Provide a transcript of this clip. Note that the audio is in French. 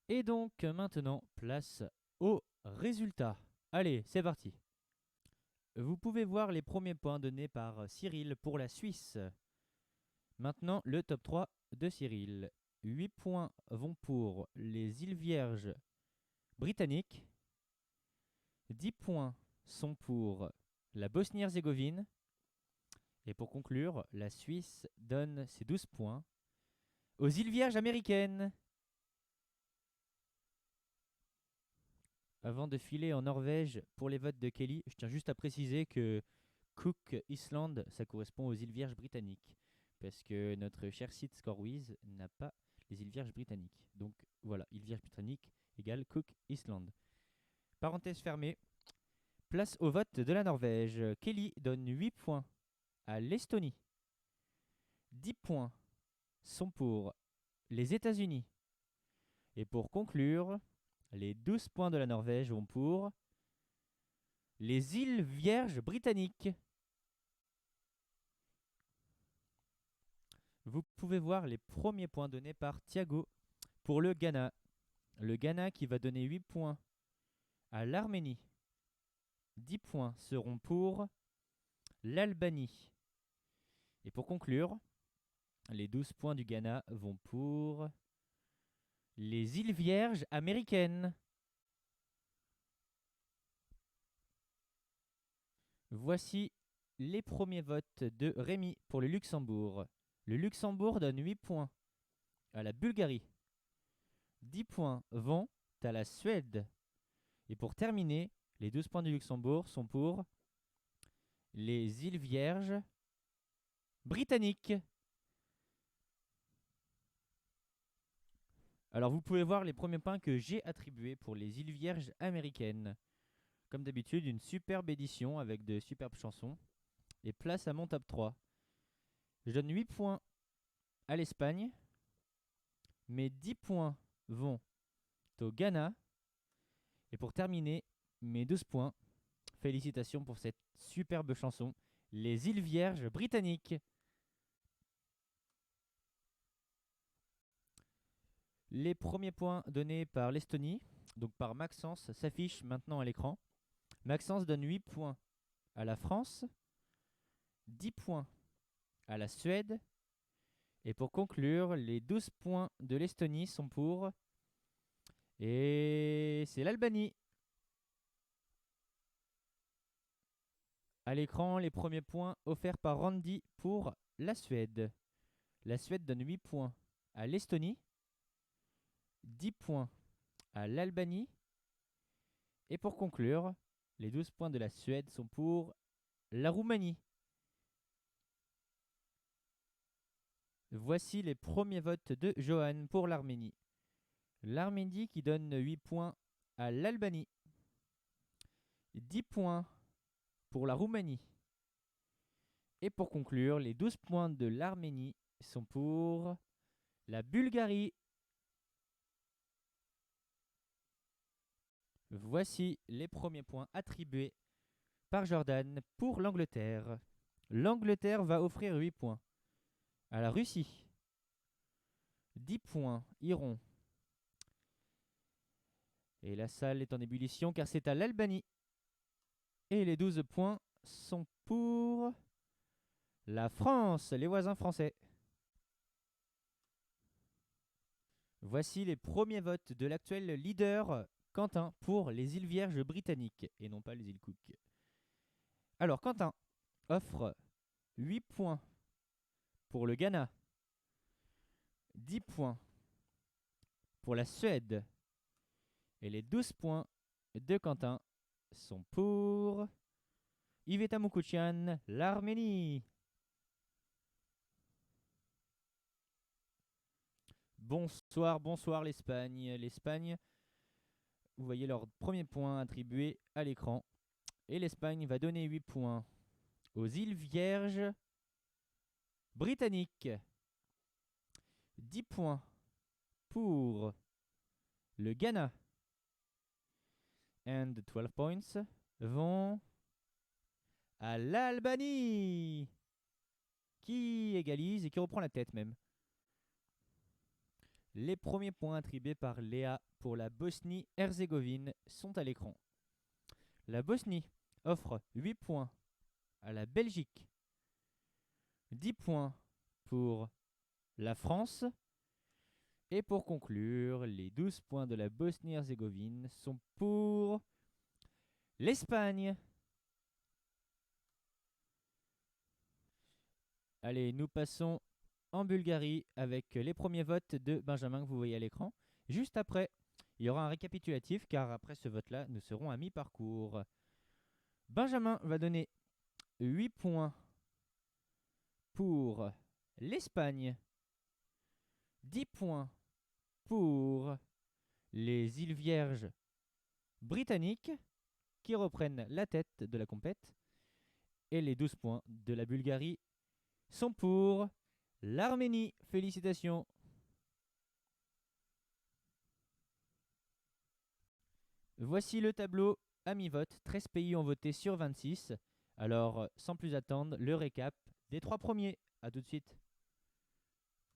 Et donc maintenant, place aux résultats. Allez, c'est parti. Vous pouvez voir les premiers points donnés par Cyril pour la Suisse. Maintenant, le top 3 de Cyril. 8 points vont pour les îles Vierges britanniques. 10 points sont pour la Bosnie-Herzégovine. Et pour conclure, la Suisse donne ses 12 points aux îles Vierges américaines. Avant de filer en Norvège pour les votes de Kelly, je tiens juste à préciser que Cook Island, ça correspond aux îles Vierges britanniques. Parce que notre cher site ScoreWiz n'a pas les îles Vierges britanniques. Donc voilà, îles Vierges britanniques égale Cook Island. Parenthèse fermée. Place au vote de la Norvège. Kelly donne 8 points à l'Estonie. 10 points sont pour les États-Unis. Et pour conclure, les 12 points de la Norvège vont pour les îles Vierges britanniques. Vous pouvez voir les premiers points donnés par Thiago pour le Ghana. Le Ghana qui va donner 8 points à l'Arménie. 10 points seront pour l'Albanie. Et pour conclure, les 12 points du Ghana vont pour les îles Vierges américaines. Voici les premiers votes de Rémi pour le Luxembourg. Le Luxembourg donne 8 points à la Bulgarie. 10 points vont à la Suède. Et pour terminer, les 12 points du Luxembourg sont pour les îles Vierges britanniques. Alors vous pouvez voir les premiers points que j'ai attribués pour les îles Vierges américaines. Comme d'habitude, une superbe édition avec de superbes chansons. Et place à mon top 3. Je donne 8 points à l'Espagne. Mes 10 points vont au Ghana. Et pour terminer, mes 12 points, félicitations pour cette superbe chanson, les îles Vierges britanniques. Les premiers points donnés par l'Estonie, donc par Maxence, s'affichent maintenant à l'écran. Maxence donne 8 points à la France, 10 points à la Suède. Et pour conclure, les 12 points de l'Estonie sont pour... Et c'est l'Albanie. À l'écran, les premiers points offerts par Randy pour la Suède. La Suède donne 8 points à l'Estonie, 10 points à l'Albanie. Et pour conclure, les 12 points de la Suède sont pour la Roumanie. Voici les premiers votes de Johan pour l'Arménie. L'Arménie qui donne 8 points à l'Albanie. 10 points pour la Roumanie. Et pour conclure, les 12 points de l'Arménie sont pour la Bulgarie. Voici les premiers points attribués par Jordan pour l'Angleterre. L'Angleterre va offrir 8 points à la Russie. 10 points iront. Et la salle est en ébullition car c'est à l'Albanie. Et les 12 points sont pour la France, les voisins français. Voici les premiers votes de l'actuel leader Quentin pour les îles Vierges britanniques et non pas les îles Cook. Alors Quentin offre 8 points pour le Ghana, 10 points pour la Suède et les 12 points de Quentin sont pour Iveta Mukouchian, l'Arménie. Bonsoir, bonsoir l'Espagne. L'Espagne, vous voyez leur premier point attribué à l'écran. Et l'Espagne va donner 8 points aux îles Vierges britanniques. 10 points pour le Ghana. And 12 points vont à l'Albanie, qui égalise et qui reprend la tête même. Les premiers points attribués par Léa pour la Bosnie-Herzégovine sont à l'écran. La Bosnie offre 8 points à la Belgique, 10 points pour la France. Et pour conclure, les 12 points de la Bosnie-Herzégovine sont pour l'Espagne. Allez, nous passons en Bulgarie avec les premiers votes de Benjamin que vous voyez à l'écran. Juste après, il y aura un récapitulatif car après ce vote-là, nous serons à mi-parcours. Benjamin va donner 8 points pour l'Espagne, 10 points pour les îles Vierges britanniques qui reprennent la tête de la compète. Et les 12 points de la Bulgarie sont pour l'Arménie. Félicitations. Voici le tableau à mi-vote. 13 pays ont voté sur 26. Alors, sans plus attendre, le récap des 3 premiers. A tout de suite.